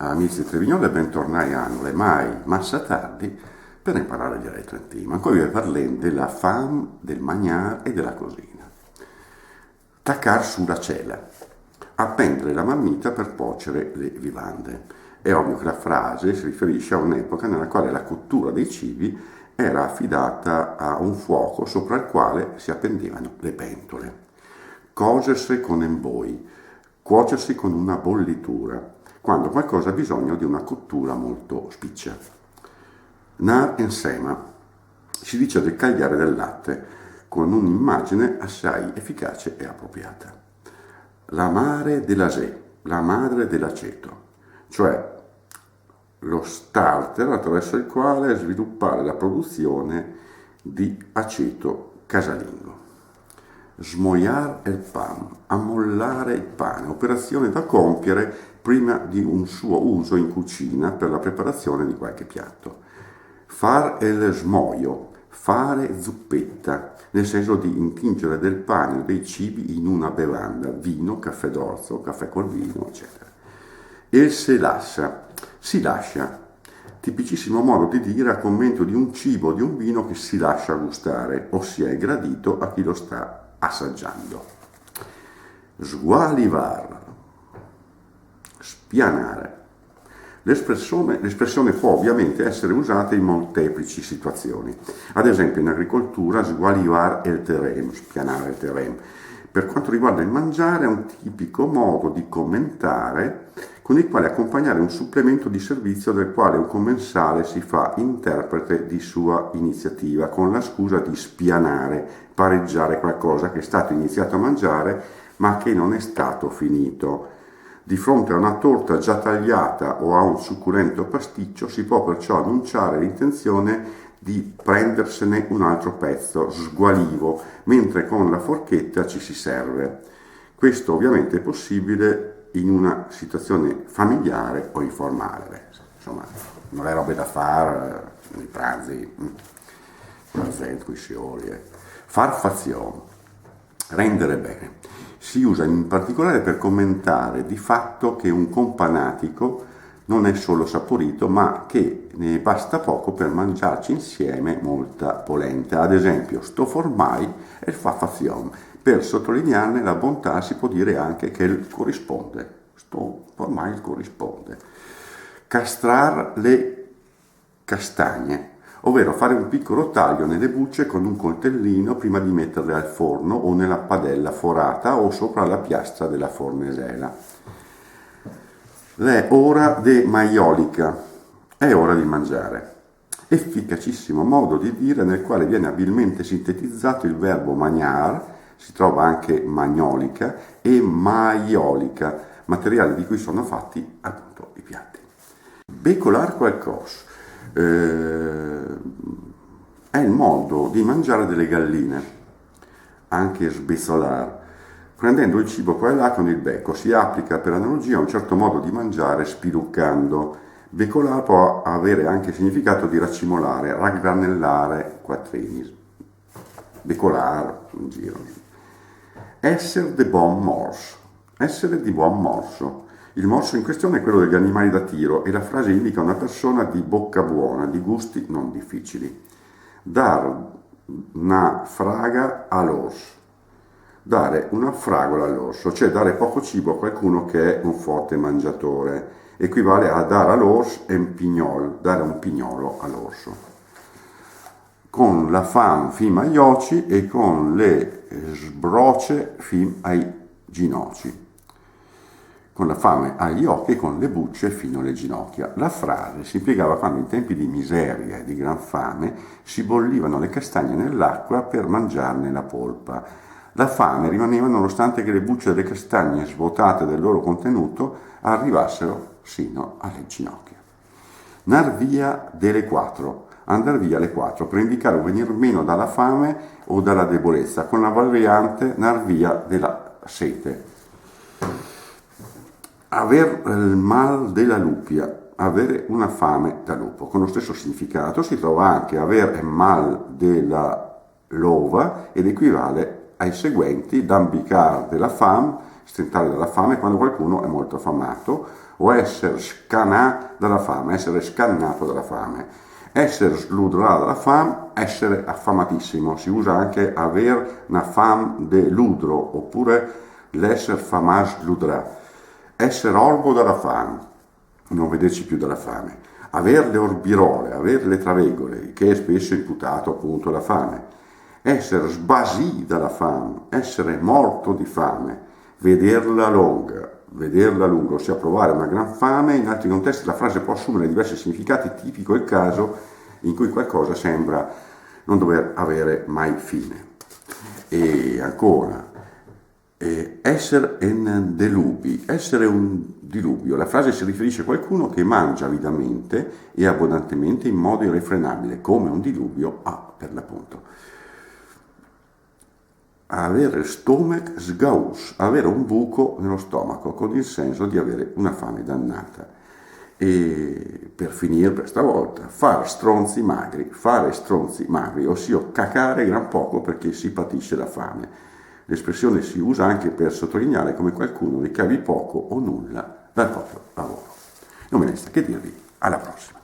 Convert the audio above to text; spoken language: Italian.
Amici di Trevignone, bentornati a Non è mai massa tardi per imparare dialetto in team. Ancora vi parleremo della fame, del mangiare e della cosina. Taccar sulla cela, appendere la marmita per cuocere le vivande. È ovvio che la frase si riferisce a un'epoca nella quale la cottura dei cibi era affidata a un fuoco sopra il quale si appendevano le pentole. Cogersi con emboi, cuocersi con una bollitura, quando qualcosa ha bisogno di una cottura molto spiccia. Nar ensema, si dice del cagliare del latte, con un'immagine assai efficace e appropriata. La mare dell'asè, la madre dell'aceto, cioè lo starter attraverso il quale sviluppare la produzione di aceto casalingo. Smoiar el pan, ammollare il pane, operazione da compiere prima di un suo uso in cucina per la preparazione di qualche piatto. Far el smoio, fare zuppetta, nel senso di intingere del pane o dei cibi in una bevanda, vino, caffè d'orzo, caffè col vino, eccetera. El se lascia, si lascia, tipicissimo modo di dire a commento di un cibo o di un vino che si lascia gustare, ossia è gradito a chi lo sta assaggiando. Sgualivar, spianare. L'espressione può ovviamente essere usata in molteplici situazioni. Ad esempio in agricoltura sgualivar el terreno, spianare il terreno. Per quanto riguarda il mangiare è un tipico modo di commentare con il quale accompagnare un supplemento di servizio del quale un commensale si fa interprete di sua iniziativa con la scusa di spianare, pareggiare qualcosa che è stato iniziato a mangiare ma che non è stato finito. Di fronte a una torta già tagliata o a un succulento pasticcio si può perciò annunciare l'intenzione di prendersene un altro pezzo, sgualivo, mentre con la forchetta ci si serve. Questo ovviamente è possibile in una situazione familiare o informale. Insomma, non è robe da fare nei pranzi, farfazione, rendere bene. Si usa in particolare per commentare di fatto che un companatico non è solo saporito, ma che ne basta poco per mangiarci insieme molta polenta. Ad esempio, sto formai è il farfazione. Per sottolinearne la bontà si può dire anche che il corrisponde. Sto formai il corrisponde. Castrar le castagne, ovvero fare un piccolo taglio nelle bucce con un coltellino prima di metterle al forno o nella padella forata o sopra la piastra della fornesela. L'è ora de maiolica, è ora di mangiare. Efficacissimo modo di dire nel quale viene abilmente sintetizzato il verbo magnar, si trova anche magnolica e maiolica, materiali di cui sono fatti appunto i piatti. Becolar qualcosa. È il modo di mangiare delle galline, anche sbezzolar, prendendo il cibo qua e là con il becco. Si applica per analogia a un certo modo di mangiare spiluccando. Becolar può avere anche il significato di raccimolare, raggranellare quattrini. Becolar, un giro. Essere de bon mors, essere di buon morso. Il morso in questione è quello degli animali da tiro e la frase indica una persona di bocca buona, di gusti non difficili. Dar una fraga all'orso. Dare una fragola all'orso, cioè dare poco cibo a qualcuno che è un forte mangiatore. Equivale a dare all'orso un pignolo, dare un pignolo all'orso. Con la fame fino agli occhi e con le sbroce fino ai ginocchi. Con la fame agli occhi e con le bucce fino alle ginocchia. La frase si impiegava quando in tempi di miseria e di gran fame si bollivano le castagne nell'acqua per mangiarne la polpa. La fame rimaneva nonostante che le bucce delle castagne svuotate del loro contenuto arrivassero sino alle ginocchia. Nar via delle quattro, andar via alle 4, per indicare un venir meno dalla fame o dalla debolezza, con la variante nar via della sete. Aver il mal della lupia, avere una fame da lupo. Con lo stesso significato si trova anche avere il mal della lova ed equivale ai seguenti d'ambicar della fame stentare dalla fame quando qualcuno è molto affamato, o essere scanà dalla fame, essere scannato dalla fame. Essere sludrà dalla fame, essere affamatissimo. Si usa anche aver una fame de ludro, oppure l'essere famas sludrà. Essere orbo dalla fame, non vederci più dalla fame. Aver le orbirole, avere le travegole, che è spesso imputato appunto alla fame. Essere sbasì dalla fame, essere morto di fame, vederla lunga, ossia provare una gran fame. In altri contesti la frase può assumere diversi significati, tipico è il caso in cui qualcosa sembra non dover avere mai fine. E ancora, essere en delubi, essere un diluvio. La frase si riferisce a qualcuno che mangia avidamente e abbondantemente in modo irrefrenabile, come un diluvio per l'appunto. Avere stomach sgaus, avere un buco nello stomaco, con il senso di avere una fame dannata. E per finire per stavolta, fare stronzi magri, ossia cacare gran poco perché si patisce la fame. L'espressione si usa anche per sottolineare come qualcuno ricavi poco o nulla dal proprio lavoro. Non me ne resta che dirvi alla prossima.